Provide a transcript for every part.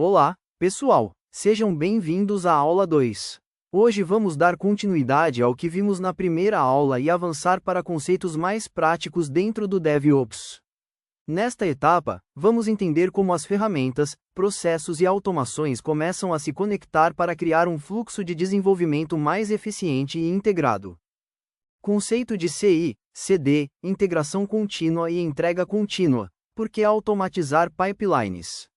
Olá, pessoal! Sejam bem-vindos à aula 2. Hoje vamos dar continuidade ao que vimos na primeira aula e avançar para conceitos mais práticos dentro do DevOps. Nesta etapa, vamos entender como as ferramentas, processos e automações começam a se conectar para criar um fluxo de desenvolvimento mais eficiente e integrado. Conceito de CI, CD, integração contínua e entrega contínua. Por que automatizar pipelines?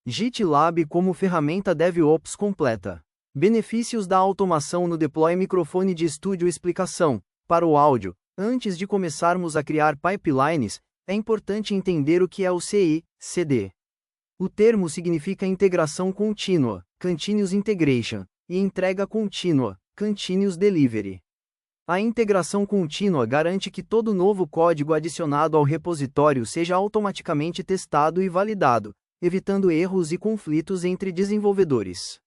GitLab como ferramenta DevOps completa. Benefícios da automação no deploy. Microfone de estúdio. Explicação. Para o áudio, antes de começarmos a criar pipelines, é importante entender o que é o CI, CD. O termo significa integração contínua, Continuous Integration, e entrega contínua, Continuous Delivery. A integração contínua garante que todo novo código adicionado ao repositório seja automaticamente testado e validado, evitando erros e conflitos entre desenvolvedores.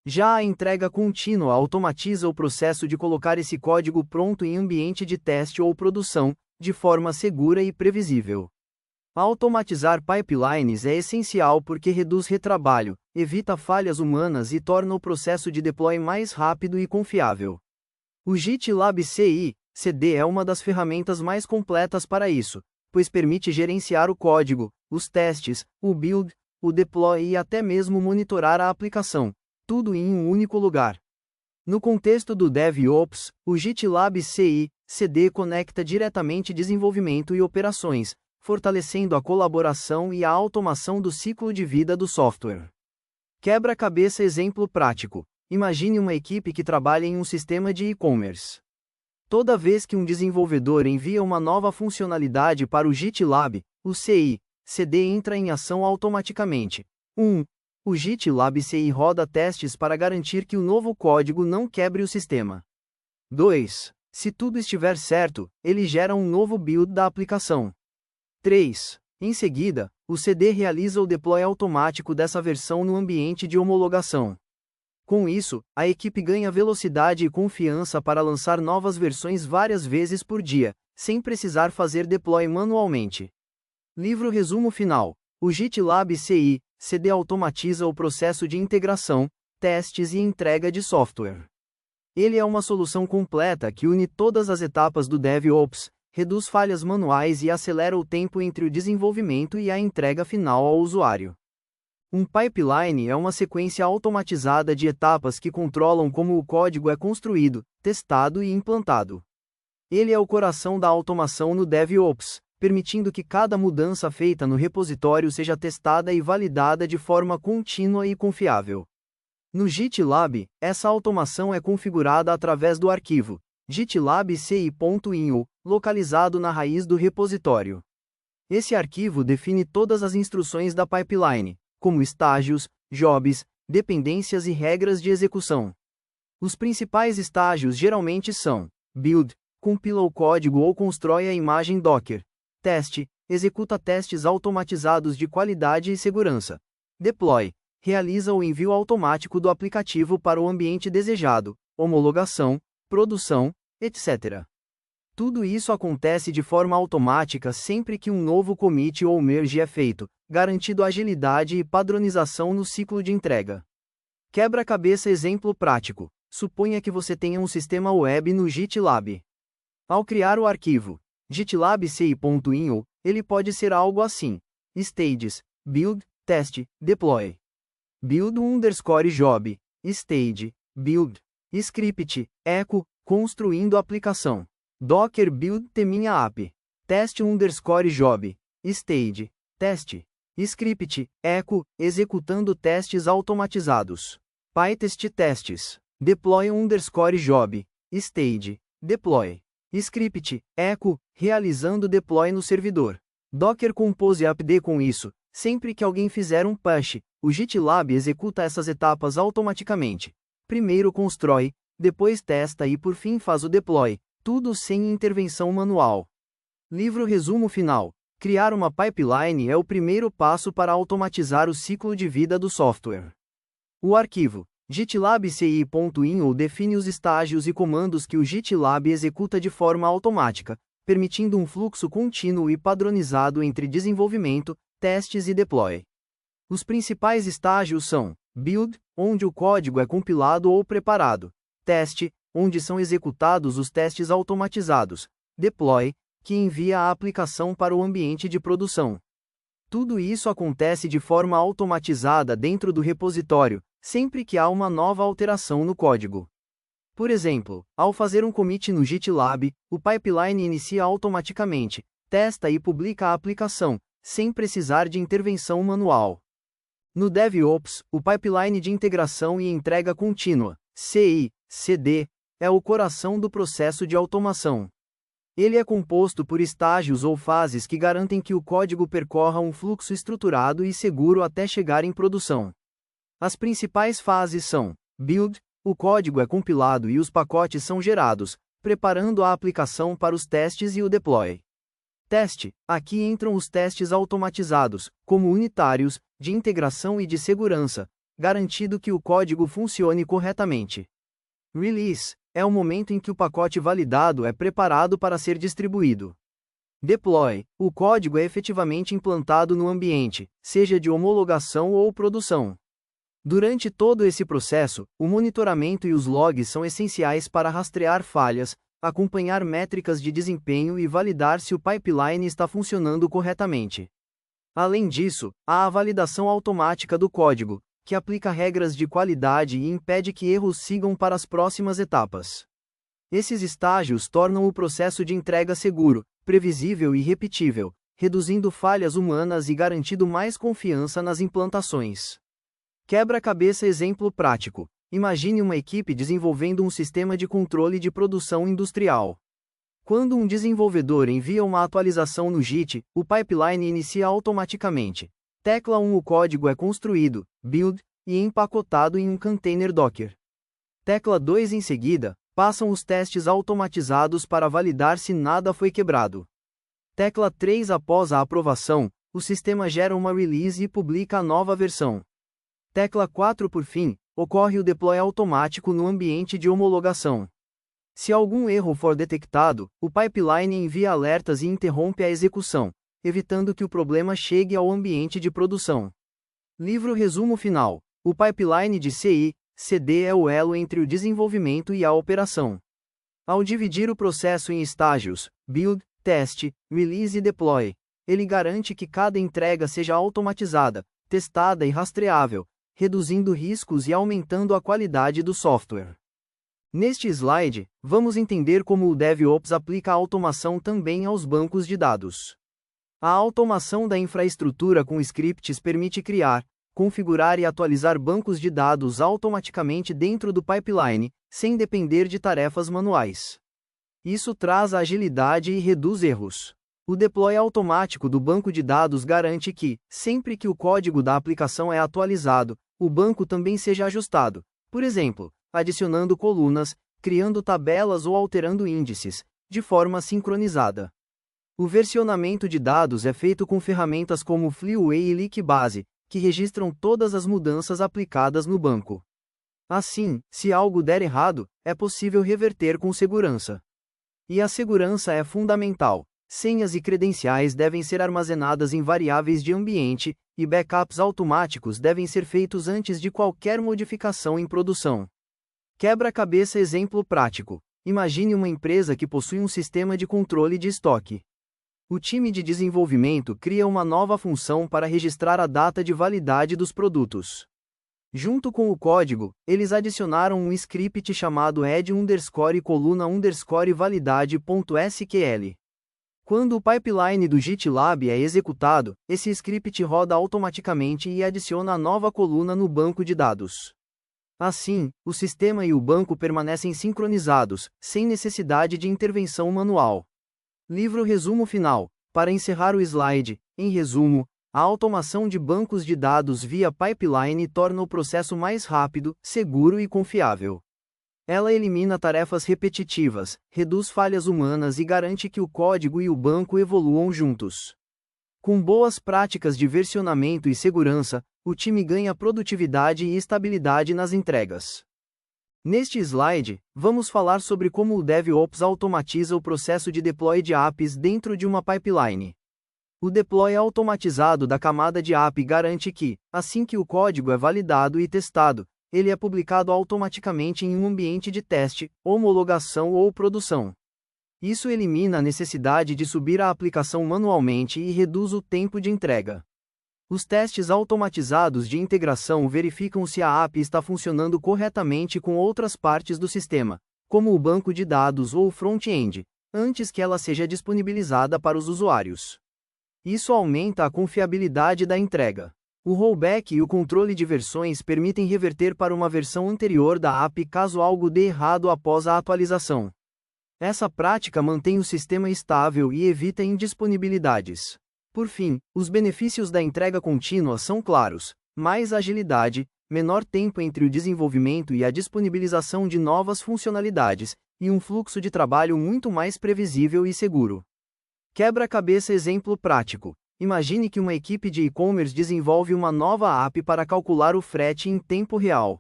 Já a entrega contínua automatiza o processo de colocar esse código pronto em ambiente de teste ou produção, de forma segura e previsível. Automatizar pipelines é essencial porque reduz retrabalho, evita falhas humanas e torna o processo de deploy mais rápido e confiável. O GitLab CI, CD é uma das ferramentas mais completas para isso, pois permite gerenciar o código, os testes, o build, o deploy e até mesmo monitorar a aplicação, tudo em um único lugar. No contexto do DevOps, o GitLab CI, CD conecta diretamente desenvolvimento e operações, fortalecendo a colaboração e a automação do ciclo de vida do software. Quebra-cabeça. Exemplo prático. Imagine uma equipe que trabalha em um sistema de e-commerce. Toda vez que um desenvolvedor envia uma nova funcionalidade para o GitLab, o CI, CD entra em ação automaticamente. 1. O GitLab CI roda testes para garantir que o novo código não quebre o sistema. 2. Se tudo estiver certo, ele gera um novo build da aplicação. 3. Em seguida, o CD realiza o deploy automático dessa versão no ambiente de homologação. Com isso, a equipe ganha velocidade e confiança para lançar novas versões várias vezes por dia, sem precisar fazer deploy manualmente. Livro resumo final. O GitLab CI, CD automatiza o processo de integração, testes e entrega de software. Ele é uma solução completa que une todas as etapas do DevOps, reduz falhas manuais e acelera o tempo entre o desenvolvimento e a entrega final ao usuário. Um pipeline é uma sequência automatizada de etapas que controlam como o código é construído, testado e implantado. Ele é o coração da automação no DevOps, permitindo que cada mudança feita no repositório seja testada e validada de forma contínua e confiável. No GitLab, essa automação é configurada através do arquivo gitlab.ci.io, localizado na raiz do repositório. Esse arquivo define todas as instruções da pipeline, como estágios, jobs, dependências e regras de execução. Os principais estágios geralmente são: build, compila o código ou constrói a imagem Docker; teste, executa testes automatizados de qualidade e segurança; deploy, realiza o envio automático do aplicativo para o ambiente desejado; homologação, produção, etc. Tudo isso acontece de forma automática sempre que um novo commit ou merge é feito, garantindo agilidade e padronização no ciclo de entrega. Quebra-cabeça. Exemplo prático. Suponha que você tenha um sistema web no GitLab. Ao criar o arquivo gitlab.ci.io, ele pode ser algo assim: stages, build, teste, deploy. Build_job, stage, build, script, echo, construindo aplicação. Docker build teminha app. Test_job, stage, teste. Script, echo, executando testes automatizados. PyTest testes. Deploy_job, stage, deploy. Script, echo, realizando deploy no servidor. Docker Compose Upd. Com isso, sempre que alguém fizer um push, o GitLab executa essas etapas automaticamente. Primeiro constrói, depois testa e por fim faz o deploy, tudo sem intervenção manual. Livro resumo final. Criar uma pipeline é o primeiro passo para automatizar o ciclo de vida do software. O arquivo gitlab.ci.io define os estágios e comandos que o GitLab executa de forma automática, permitindo um fluxo contínuo e padronizado entre desenvolvimento, testes e deploy. Os principais estágios são: Build, onde o código é compilado ou preparado; Test, onde são executados os testes automatizados; Deploy, que envia a aplicação para o ambiente de produção. Tudo isso acontece de forma automatizada dentro do repositório, sempre que há uma nova alteração no código. Por exemplo, ao fazer um commit no GitLab, o pipeline inicia automaticamente, testa e publica a aplicação, sem precisar de intervenção manual. No DevOps, o pipeline de integração e entrega contínua, CI/CD, é o coração do processo de automação. Ele é composto por estágios ou fases que garantem que o código percorra um fluxo estruturado e seguro até chegar em produção. As principais fases são: Build, o código é compilado e os pacotes são gerados, preparando a aplicação para os testes, e o Deploy. Test, aqui entram os testes automatizados, como unitários, de integração e de segurança, garantindo que o código funcione corretamente. Release, é o momento em que o pacote validado é preparado para ser distribuído. Deploy, o código é efetivamente implantado no ambiente, seja de homologação ou produção. Durante todo esse processo, o monitoramento e os logs são essenciais para rastrear falhas, acompanhar métricas de desempenho e validar se o pipeline está funcionando corretamente. Além disso, há a validação automática do código, que aplica regras de qualidade e impede que erros sigam para as próximas etapas. Esses estágios tornam o processo de entrega seguro, previsível e repetível, reduzindo falhas humanas e garantindo mais confiança nas implantações. Quebra-cabeça exemplo prático. Imagine uma equipe desenvolvendo um sistema de controle de produção industrial. Quando um desenvolvedor envia uma atualização no Git, o pipeline inicia automaticamente. Tecla 1 O código é construído, build, e empacotado em um container Docker. Tecla 2 Em seguida, passam os testes automatizados para validar se nada foi quebrado. Tecla 3 Após a aprovação, o sistema gera uma release e publica a nova versão. Tecla 4 Por fim, ocorre o deploy automático no ambiente de homologação. Se algum erro for detectado, o pipeline envia alertas e interrompe a execução, evitando que o problema chegue ao ambiente de produção. Livro resumo final. O pipeline de CI/CD é o elo entre o desenvolvimento e a operação. Ao dividir o processo em estágios, build, test, release e deploy, ele garante que cada entrega seja automatizada, testada e rastreável, reduzindo riscos e aumentando a qualidade do software. Neste slide, vamos entender como o DevOps aplica a automação também aos bancos de dados. A automação da infraestrutura com scripts permite criar, configurar e atualizar bancos de dados automaticamente dentro do pipeline, sem depender de tarefas manuais. Isso traz agilidade e reduz erros. O deploy automático do banco de dados garante que, sempre que o código da aplicação é atualizado, o banco também seja ajustado, por exemplo, adicionando colunas, criando tabelas ou alterando índices, de forma sincronizada. O versionamento de dados é feito com ferramentas como Fleaway e Lickbase, que registram todas as mudanças aplicadas no banco. Assim, se algo der errado, é possível reverter com segurança. E a segurança é fundamental. Senhas e credenciais devem ser armazenadas em variáveis de ambiente, e backups automáticos devem ser feitos antes de qualquer modificação em produção. Quebra-cabeça exemplo prático. Imagine uma empresa que possui um sistema de controle de estoque. O time de desenvolvimento cria uma nova função para registrar a data de validade dos produtos. Junto com o código, eles adicionaram um script chamado add_coluna_validade.sql. Quando o pipeline do GitLab é executado, esse script roda automaticamente e adiciona a nova coluna no banco de dados. Assim, o sistema e o banco permanecem sincronizados, sem necessidade de intervenção manual. Livro resumo final. Para encerrar o slide, em resumo, a automação de bancos de dados via pipeline torna o processo mais rápido, seguro e confiável. Ela elimina tarefas repetitivas, reduz falhas humanas e garante que o código e o banco evoluam juntos. Com boas práticas de versionamento e segurança, o time ganha produtividade e estabilidade nas entregas. Neste slide, vamos falar sobre como o DevOps automatiza o processo de deploy de apps dentro de uma pipeline. O deploy automatizado da camada de API garante que, assim que o código é validado e testado, ele é publicado automaticamente em um ambiente de teste, homologação ou produção. Isso elimina a necessidade de subir a aplicação manualmente e reduz o tempo de entrega. Os testes automatizados de integração verificam se a API está funcionando corretamente com outras partes do sistema, como o banco de dados ou o front-end, antes que ela seja disponibilizada para os usuários. Isso aumenta a confiabilidade da entrega. O rollback e o controle de versões permitem reverter para uma versão anterior da API caso algo dê errado após a atualização. Essa prática mantém o sistema estável e evita indisponibilidades. Por fim, os benefícios da entrega contínua são claros: mais agilidade, menor tempo entre o desenvolvimento e a disponibilização de novas funcionalidades, e um fluxo de trabalho muito mais previsível e seguro. Quebra-cabeça exemplo prático. Imagine que uma equipe de e-commerce desenvolve uma nova API para calcular o frete em tempo real.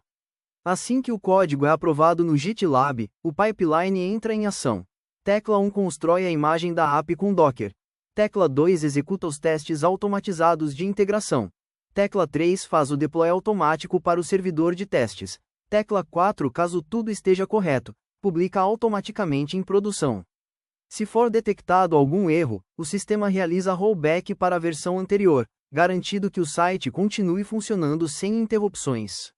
Assim que o código é aprovado no GitLab, o pipeline entra em ação. Tecla 1 constrói a imagem da API com Docker. Tecla 2 executa os testes automatizados de integração. Tecla 3 faz o deploy automático para o servidor de testes. Tecla 4, caso tudo esteja correto, publica automaticamente em produção. Se for detectado algum erro, o sistema realiza rollback para a versão anterior, garantindo que o site continue funcionando sem interrupções.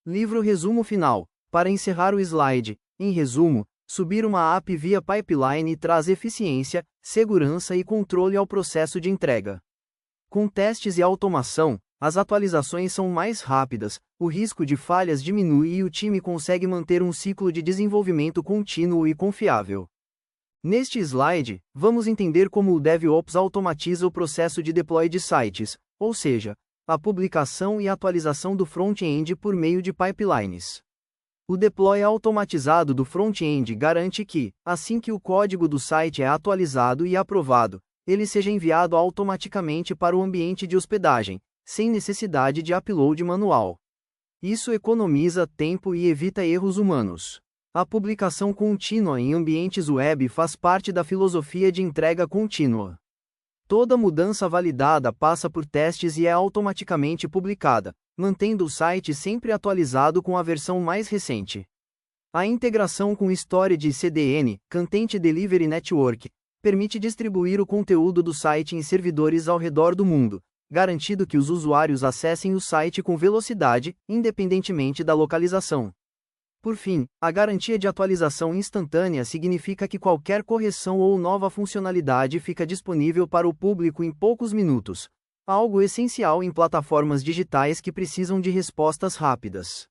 Livro resumo final. Para encerrar o slide, em resumo, subir uma API via pipeline traz eficiência, segurança e controle ao processo de entrega. Com testes e automação, as atualizações são mais rápidas, o risco de falhas diminui e o time consegue manter um ciclo de desenvolvimento contínuo e confiável. Neste slide, vamos entender como o DevOps automatiza o processo de deploy de sites, ou seja, a publicação e atualização do front-end por meio de pipelines. O deploy automatizado do front-end garante que, assim que o código do site é atualizado e aprovado, ele seja enviado automaticamente para o ambiente de hospedagem, sem necessidade de upload manual. Isso economiza tempo e evita erros humanos. A publicação contínua em ambientes web faz parte da filosofia de entrega contínua. Toda mudança validada passa por testes e é automaticamente publicada, mantendo o site sempre atualizado com a versão mais recente. A integração com Storage CDN, Content Delivery Network, permite distribuir o conteúdo do site em servidores ao redor do mundo, garantindo que os usuários acessem o site com velocidade, independentemente da localização. Por fim, a garantia de atualização instantânea significa que qualquer correção ou nova funcionalidade fica disponível para o público em poucos minutos, algo essencial em plataformas digitais que precisam de respostas rápidas.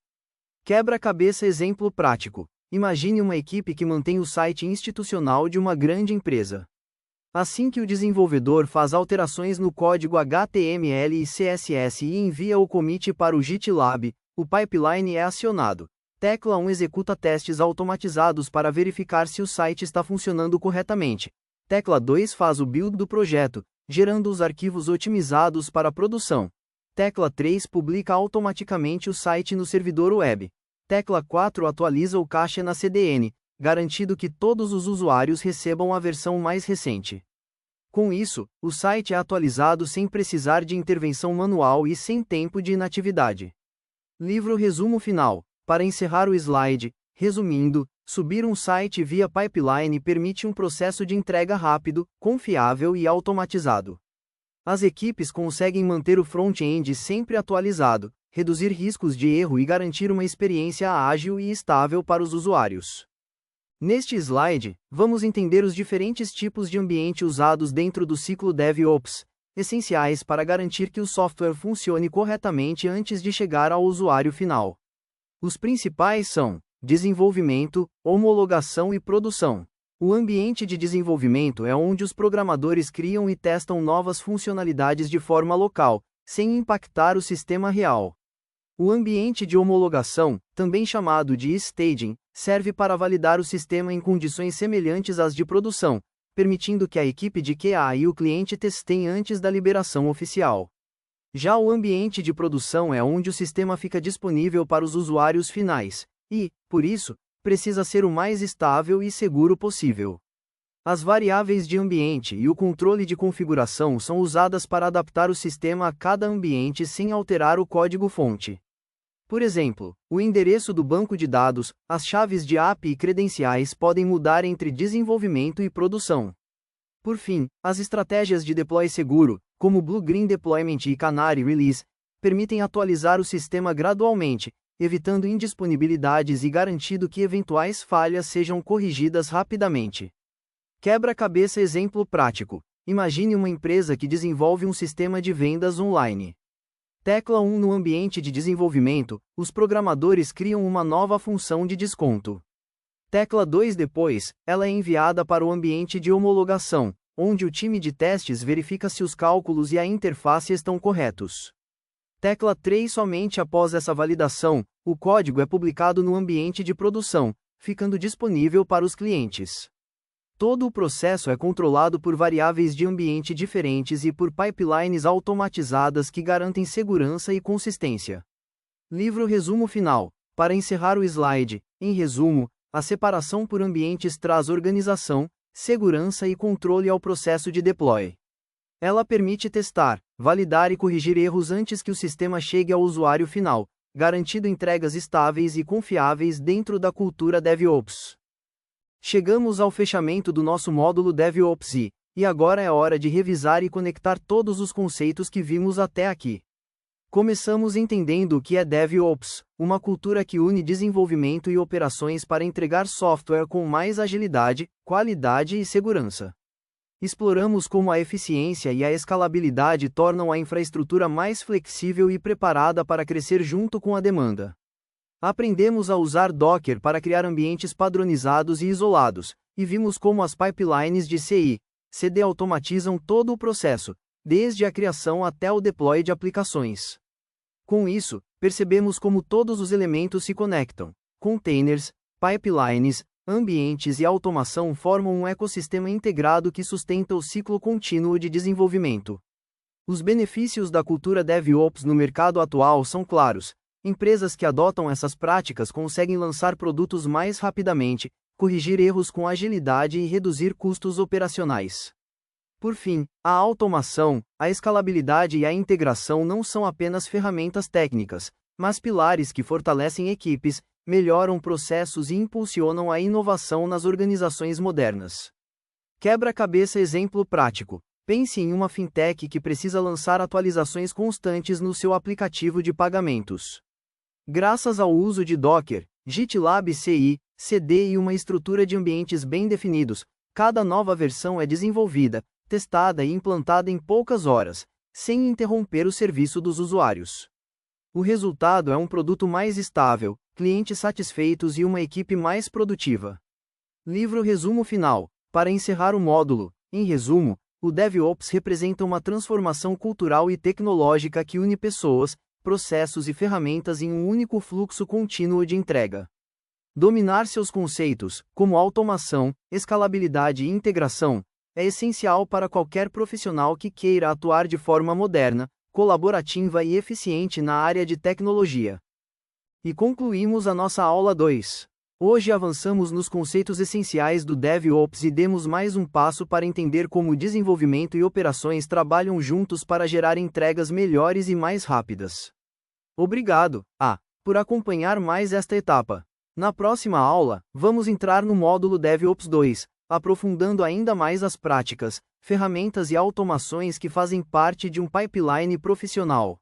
Quebra-cabeça exemplo prático. Imagine uma equipe que mantém o site institucional de uma grande empresa. Assim que o desenvolvedor faz alterações no código HTML e CSS e envia o commit para o GitLab, o pipeline é acionado. Tecla 1 executa testes automatizados para verificar se o site está funcionando corretamente. Tecla 2 faz o build do projeto, gerando os arquivos otimizados para a produção. Tecla 3 publica automaticamente o site no servidor web. Tecla 4 atualiza o cache na CDN, garantindo que todos os usuários recebam a versão mais recente. Com isso, o site é atualizado sem precisar de intervenção manual e sem tempo de inatividade. Livro resumo final. Para encerrar o slide, resumindo, subir um site via pipeline permite um processo de entrega rápido, confiável e automatizado. As equipes conseguem manter o front-end sempre atualizado, reduzir riscos de erro e garantir uma experiência ágil e estável para os usuários. Neste slide, vamos entender os diferentes tipos de ambiente usados dentro do ciclo DevOps, essenciais para garantir que o software funcione corretamente antes de chegar ao usuário final. Os principais são desenvolvimento, homologação e produção. O ambiente de desenvolvimento é onde os programadores criam e testam novas funcionalidades de forma local, sem impactar o sistema real. O ambiente de homologação, também chamado de staging, serve para validar o sistema em condições semelhantes às de produção, permitindo que a equipe de QA e o cliente testem antes da liberação oficial. Já o ambiente de produção é onde o sistema fica disponível para os usuários finais, e, por isso, precisa ser o mais estável e seguro possível. As variáveis de ambiente e o controle de configuração são usadas para adaptar o sistema a cada ambiente sem alterar o código-fonte. Por exemplo, o endereço do banco de dados, as chaves de API e credenciais podem mudar entre desenvolvimento e produção. Por fim, as estratégias de deploy seguro, como Blue-Green Deployment e Canary Release, permitem atualizar o sistema gradualmente, evitando indisponibilidades e garantindo que eventuais falhas sejam corrigidas rapidamente. Quebra-cabeça exemplo prático. Imagine uma empresa que desenvolve um sistema de vendas online. Tecla 1 no ambiente de desenvolvimento, os programadores criam uma nova função de desconto. Tecla 2 depois, ela é enviada para o ambiente de homologação, onde o time de testes verifica se os cálculos e a interface estão corretos. Tecla 3 somente após essa validação, o código é publicado no ambiente de produção, ficando disponível para os clientes. Todo o processo é controlado por variáveis de ambiente diferentes e por pipelines automatizadas que garantem segurança e consistência. Livro resumo final. Para encerrar o slide, em resumo, a separação por ambientes traz organização, segurança e controle ao processo de deploy. Ela permite testar, validar e corrigir erros antes que o sistema chegue ao usuário final, garantindo entregas estáveis e confiáveis dentro da cultura DevOps. Chegamos ao fechamento do nosso módulo DevOps e agora é hora de revisar e conectar todos os conceitos que vimos até aqui. Começamos entendendo o que é DevOps, uma cultura que une desenvolvimento e operações para entregar software com mais agilidade, qualidade e segurança. Exploramos como a eficiência e a escalabilidade tornam a infraestrutura mais flexível e preparada para crescer junto com a demanda. Aprendemos a usar Docker para criar ambientes padronizados e isolados, e vimos como as pipelines de CI/CD automatizam todo o processo, desde a criação até o deploy de aplicações. Com isso, percebemos como todos os elementos se conectam. Containers, pipelines, ambientes e automação formam um ecossistema integrado que sustenta o ciclo contínuo de desenvolvimento. Os benefícios da cultura DevOps no mercado atual são claros. Empresas que adotam essas práticas conseguem lançar produtos mais rapidamente, corrigir erros com agilidade e reduzir custos operacionais. Por fim, a automação, a escalabilidade e a integração não são apenas ferramentas técnicas, mas pilares que fortalecem equipes, melhoram processos e impulsionam a inovação nas organizações modernas. Quebra-cabeça exemplo prático. Pense em uma fintech que precisa lançar atualizações constantes no seu aplicativo de pagamentos. Graças ao uso de Docker, GitLab CI/CD e uma estrutura de ambientes bem definidos, cada nova versão é desenvolvida, testada e implantada em poucas horas, sem interromper o serviço dos usuários. O resultado é um produto mais estável, clientes satisfeitos e uma equipe mais produtiva. Livro resumo final. Para encerrar o módulo, em resumo, o DevOps representa uma transformação cultural e tecnológica que une pessoas, processos e ferramentas em um único fluxo contínuo de entrega. Dominar seus conceitos, como automação, escalabilidade e integração, é essencial para qualquer profissional que queira atuar de forma moderna, colaborativa e eficiente na área de tecnologia. E concluímos a nossa aula 2. Hoje avançamos nos conceitos essenciais do DevOps e demos mais um passo para entender como desenvolvimento e operações trabalham juntos para gerar entregas melhores e mais rápidas. Obrigado, por acompanhar mais esta etapa. Na próxima aula, vamos entrar no módulo DevOps 2, aprofundando ainda mais as práticas, ferramentas e automações que fazem parte de um pipeline profissional.